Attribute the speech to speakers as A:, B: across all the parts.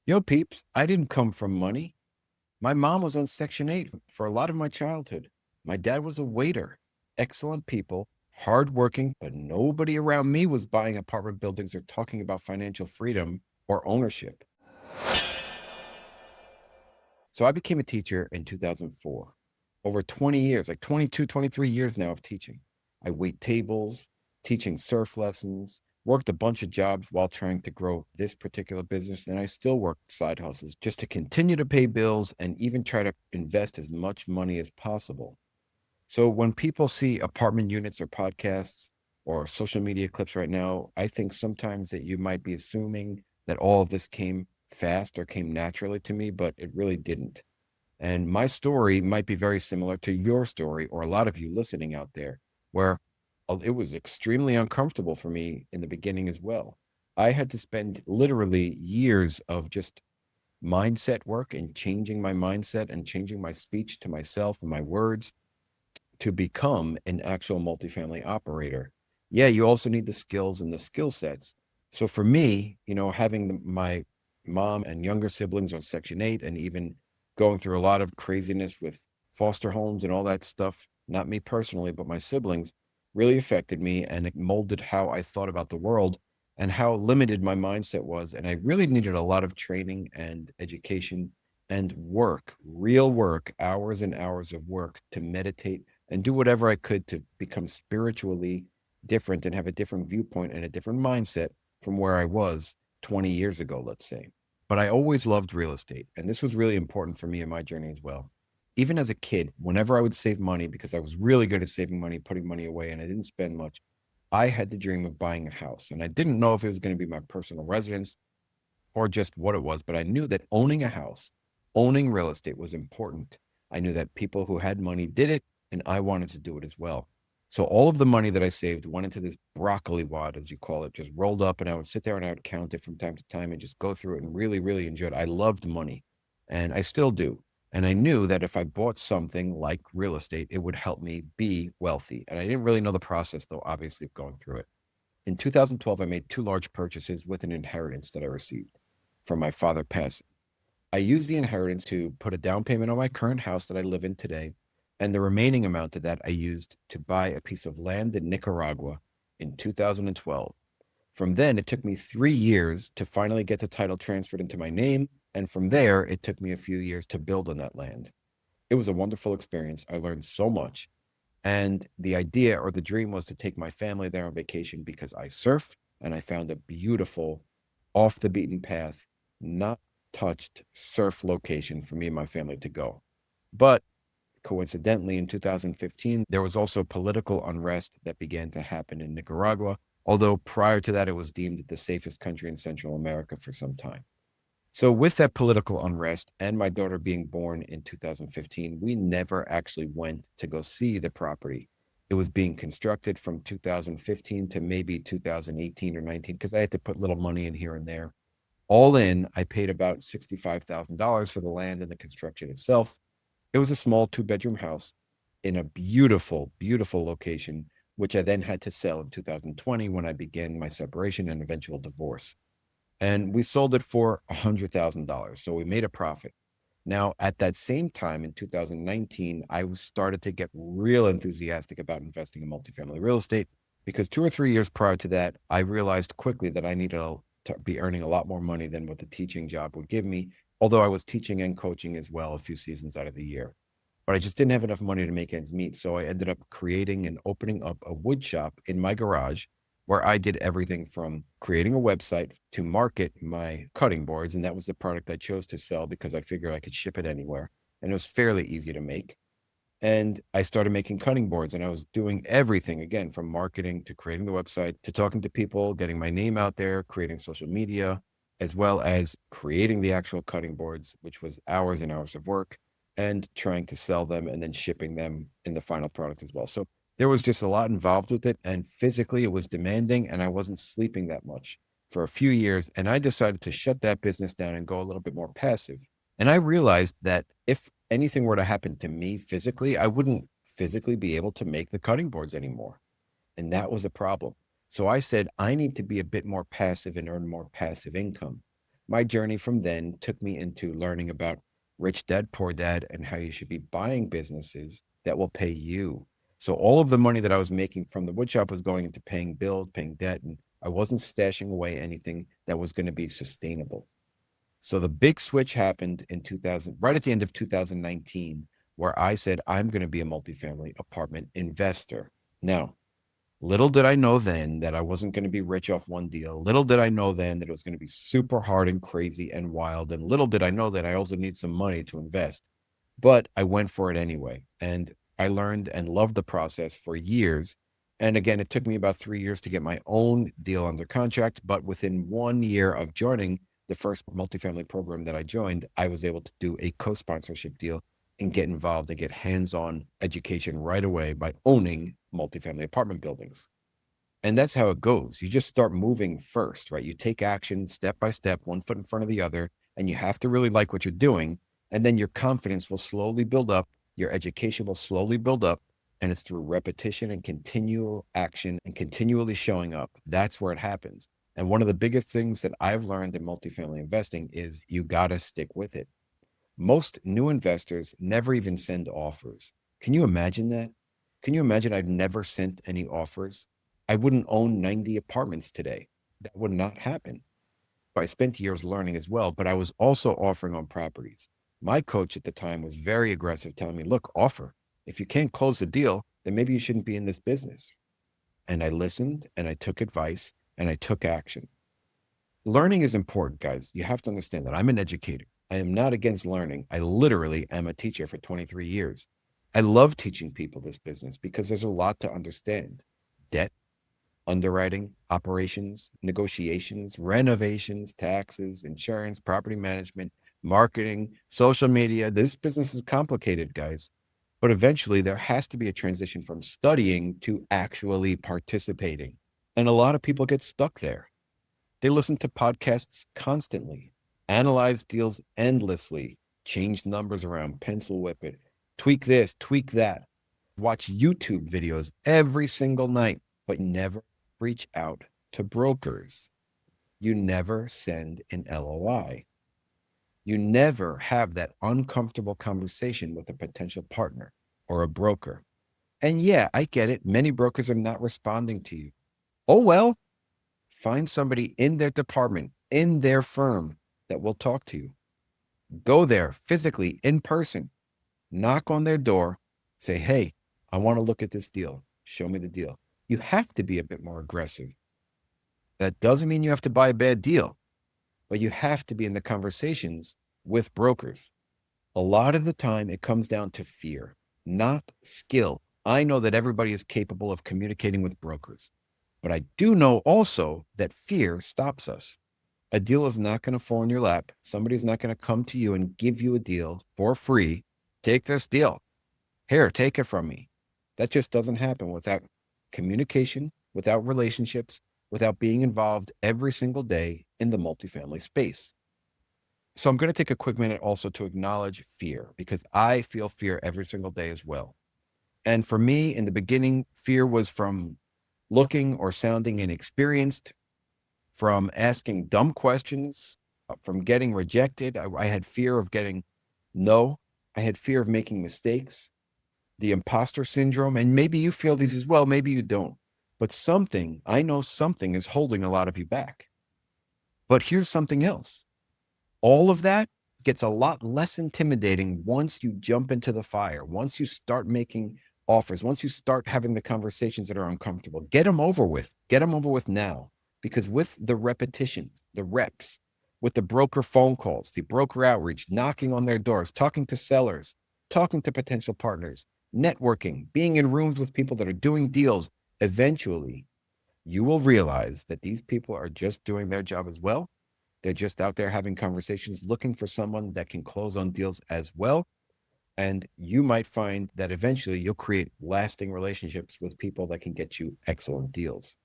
A: Peeps, I didn't come from money. My mom was on Section 8 for a lot of my childhood. My dad was a waiter. Excellent people, hardworking, but nobody around me was buying apartment buildings or talking about financial freedom or ownership. So I became a teacher in 2004. Over 20 years, like 22, 23 years now of teaching. I wait tables, teaching surf lessons, worked a bunch of jobs while trying to grow this particular business. And I still work side hustles just to continue to pay bills and even try to invest as much money as possible. So when people see apartment units or podcasts or social media clips right now, I think sometimes that you might be assuming that all of this came fast or came naturally to me, but it really didn't. And my story might be very similar to your story or a lot of you listening out there, where it was extremely uncomfortable for me in the beginning as well. I had to spend literally years of just mindset work and changing my mindset and changing my speech to myself and my words to become an actual multifamily operator. Yeah, you also need the skills and the skill sets. So for me, having my mom and younger siblings on Section 8 and even going through a lot of craziness with foster homes and all that stuff, not me personally, but my siblings, really affected me and it molded how I thought about the world and how limited my mindset was. And I really needed a lot of training and education and work, real work, hours and hours of work to meditate and do whatever I could to become spiritually different and have a different viewpoint and a different mindset from where I was 20 years ago, let's say. But I always loved real estate. And this was really important for me in my journey as well. Even as a kid, whenever I would save money, because I was really good at saving money, putting money away, and I didn't spend much, I had the dream of buying a house. And I didn't know if it was going to be my personal residence or just what it was, but I knew that owning a house, owning real estate was important. I knew that people who had money did it, and I wanted to do it as well. So all of the money that I saved went into this broccoli wad, as you call it, just rolled up, and I would sit there and I would count it from time to time and just go through it and really, really enjoy it. I loved money, and I still do. And I knew that if I bought something like real estate, it would help me be wealthy. And I didn't really know the process, though, obviously, of going through it. In 2012, I made two large purchases with an inheritance that I received from my father passing. I used the inheritance to put a down payment on my current house that I live in today. And the remaining amount of that I used to buy a piece of land in Nicaragua in 2012. From then, it took me 3 years to finally get the title transferred into my name. And from there, it took me a few years to build on that land. It was a wonderful experience. I learned so much. And the idea or the dream was to take my family there on vacation because I surf and I found a beautiful, off the beaten path, not touched surf location for me and my family to go. But coincidentally, in 2015, there was also political unrest that began to happen in Nicaragua, although prior to that, it was deemed the safest country in Central America for some time. So, with that political unrest and my daughter being born in 2015, we never actually went to go see the property. It was being constructed from 2015 to maybe 2018 or 19 because I had to put little money in here and there. All in, I paid about $65,000 for the land and the construction itself. It was a small two-bedroom house in a beautiful, beautiful location, which I then had to sell in 2020 when I began my separation and eventual divorce. And we sold it for $100,000. So we made a profit. Now, at that same time in 2019, I was started to get real enthusiastic about investing in multifamily real estate because 2 or 3 years prior to that, I realized quickly that I needed to be earning a lot more money than what the teaching job would give me, although I was teaching and coaching as well a few seasons out of the year. But I just didn't have enough money to make ends meet. So I ended up creating and opening up a wood shop in my garage where I did everything from creating a website to market my cutting boards. And that was the product I chose to sell because I figured I could ship it anywhere. And it was fairly easy to make. And I started making cutting boards and I was doing everything again from marketing to creating the website to talking to people, getting my name out there, creating social media, as well as creating the actual cutting boards, which was hours and hours of work and trying to sell them and then shipping them in the final product as well. So there was just a lot involved with it. And physically, it was demanding and I wasn't sleeping that much for a few years. And I decided to shut that business down and go a little bit more passive. And I realized that if anything were to happen to me physically, I wouldn't physically be able to make the cutting boards anymore. And that was a problem. So I said, I need to be a bit more passive and earn more passive income. My journey from then took me into learning about Rich Dad, Poor Dad and how you should be buying businesses that will pay you. So all of the money that I was making from the wood shop was going into paying bills, paying debt, and I wasn't stashing away anything that was going to be sustainable. So the big switch happened in 2000, right at the end of 2019, where I said, I'm going to be a multifamily apartment investor. Now, little did I know then that I wasn't going to be rich off one deal. Little did I know then that it was going to be super hard and crazy and wild. And little did I know that I also need some money to invest. But I went for it anyway. And I learned and loved the process for years. And again, it took me about 3 years to get my own deal under contract. But within 1 year of joining the first multifamily program that I joined, I was able to do a co sponsorship deal and get involved and get hands on education right away by owning multifamily apartment buildings. And that's how it goes. You just start moving first, right? You take action step by step, one foot in front of the other, and you have to really like what you're doing. And then your confidence will slowly build up, your education will slowly build up. And it's through repetition and continual action and continually showing up. That's where it happens. And one of the biggest things that I've learned in multifamily investing is you got to stick with it. Most new investors never even send offers. Can you imagine that? Can you imagine I've never sent any offers? I wouldn't own 90 apartments today. That would not happen. I spent years learning as well, but I was also offering on properties. My coach at the time was very aggressive, telling me, look, offer. If you can't close the deal, then maybe you shouldn't be in this business. And I listened and I took advice and I took action. Learning is important, guys. You have to understand that I'm an educator. I am not against learning. I literally am a teacher for 23 years. I love teaching people this business because there's a lot to understand. Debt, underwriting, operations, negotiations, renovations, taxes, insurance, property management, marketing, social media. This business is complicated, guys. But eventually there has to be a transition from studying to actually participating. And a lot of people get stuck there. They listen to podcasts constantly, analyze deals endlessly, change numbers around, pencil whip it, tweak this, tweak that, watch YouTube videos every single night, but never reach out to brokers. You never send an LOI. You never have that uncomfortable conversation with a potential partner or a broker. And yeah, I get it. Many brokers are not responding to you. Oh, well, find somebody in their department, in their firm that will talk to you. Go there physically, in person, knock on their door, say, hey, I want to look at this deal. Show me the deal. You have to be a bit more aggressive. That doesn't mean you have to buy a bad deal, but you have to be in the conversations with brokers. A lot of the time, it comes down to fear, not skill. I know that everybody is capable of communicating with brokers, but I do know also that fear stops us. A deal is not going to fall in your lap. Somebody's not going to come to you and give you a deal for free. Take this deal. Here, take it from me. That just doesn't happen without communication, without relationships, without being involved every single day in the multifamily space. So I'm going to take a quick minute also to acknowledge fear because I feel fear every single day as well. And for me, in the beginning, fear was from looking or sounding inexperienced, from asking dumb questions, from getting rejected. I had fear of getting no. I had fear of making mistakes, the imposter syndrome. And maybe you feel these as well. Maybe you don't. But I know something is holding a lot of you back. But here's something else. All of that gets a lot less intimidating once you jump into the fire, once you start making offers, once you start having the conversations that are uncomfortable. Get them over with. Get them over with now. Because with the repetition, the reps, with the broker phone calls, the broker outreach, knocking on their doors, talking to sellers, talking to potential partners, networking, being in rooms with people that are doing deals, eventually you will realize that these people are just doing their job as well. They're just out there having conversations, looking for someone that can close on deals as well. And you might find that eventually you'll create lasting relationships with people that can get you excellent deals.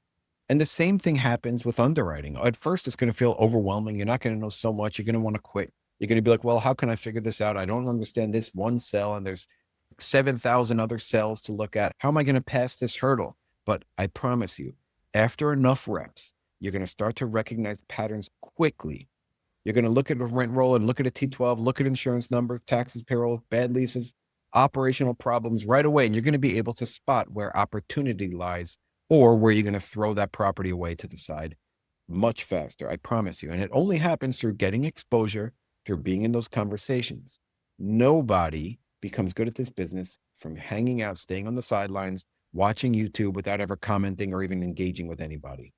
A: And the same thing happens with underwriting. At first, it's going to feel overwhelming. You're not going to know so much. You're going to want to quit. You're going to be like, well, how can I figure this out? I don't understand this one cell, and there's 7,000 other cells to look at. How am I going to pass this hurdle? But I promise you, after enough reps, you're going to start to recognize patterns quickly. You're going to look at a rent roll and look at a T12, look at insurance numbers, taxes, payroll, bad leases, operational problems right away. And you're going to be able to spot where opportunity lies or where you're going to throw that property away to the side much faster. I promise you. And it only happens through getting exposure, through being in those conversations. Nobody becomes good at this business from hanging out, staying on the sidelines, watching YouTube without ever commenting or even engaging with anybody.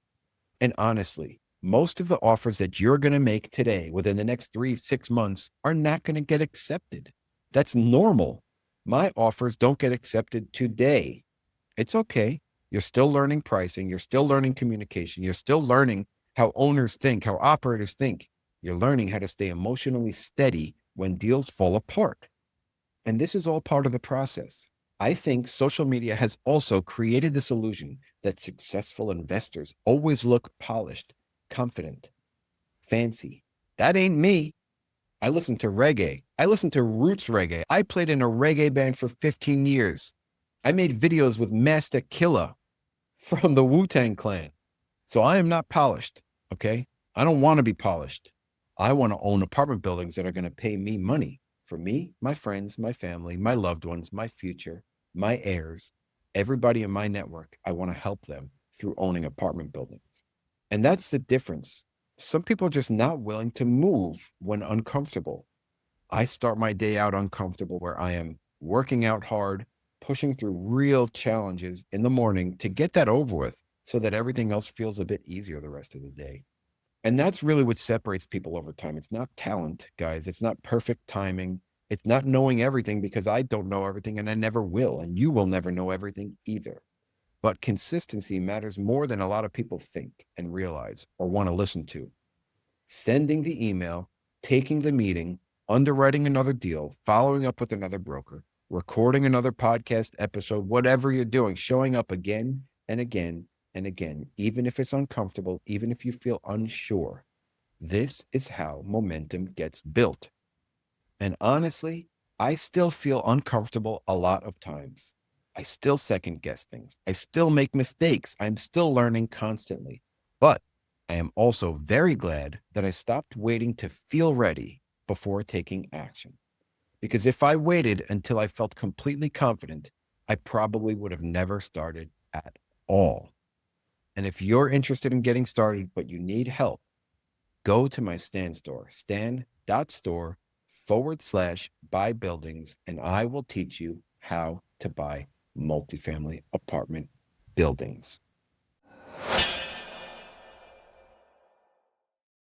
A: And honestly, most of the offers that you're going to make today within the next 3-6 months are not going to get accepted. That's normal. My offers don't get accepted today. It's okay. You're still learning pricing. You're still learning communication. You're still learning how owners think, how operators think. You're learning how to stay emotionally steady when deals fall apart. And this is all part of the process. I think social media has also created this illusion that successful investors always look polished, confident, fancy. That ain't me. I listen to reggae. I listen to roots reggae. I played in a reggae band for 15 years. I made videos with Master Killa from the Wu-Tang Clan. So I am not polished, okay? I don't want to be polished. I want to own apartment buildings that are going to pay me money for me, my friends, my family, my loved ones, my future, my heirs, everybody in my network. I want to help them through owning apartment buildings. And that's the difference. Some people are just not willing to move when uncomfortable. I start my day out uncomfortable where I am working out hard, pushing through real challenges in the morning to get that over with so that everything else feels a bit easier the rest of the day. And that's really what separates people over time. It's not talent, guys. It's not perfect timing. It's not knowing everything, because I don't know everything and I never will. And you will never know everything either. But consistency matters more than a lot of people think and realize or want to listen to. Sending the email, taking the meeting, underwriting another deal, following up with another broker, recording another podcast episode, whatever you're doing, showing up again and again and again, even if it's uncomfortable, even if you feel unsure. This is how momentum gets built. And honestly, I still feel uncomfortable a lot of times. I still second guess things. I still make mistakes. I'm still learning constantly. But I am also very glad that I stopped waiting to feel ready before taking action. Because if I waited until I felt completely confident, I probably would have never started at all. And if you're interested in getting started, but you need help, go to my Stan store, stan.store/buy buildings, and I will teach you how to buy multifamily apartment buildings.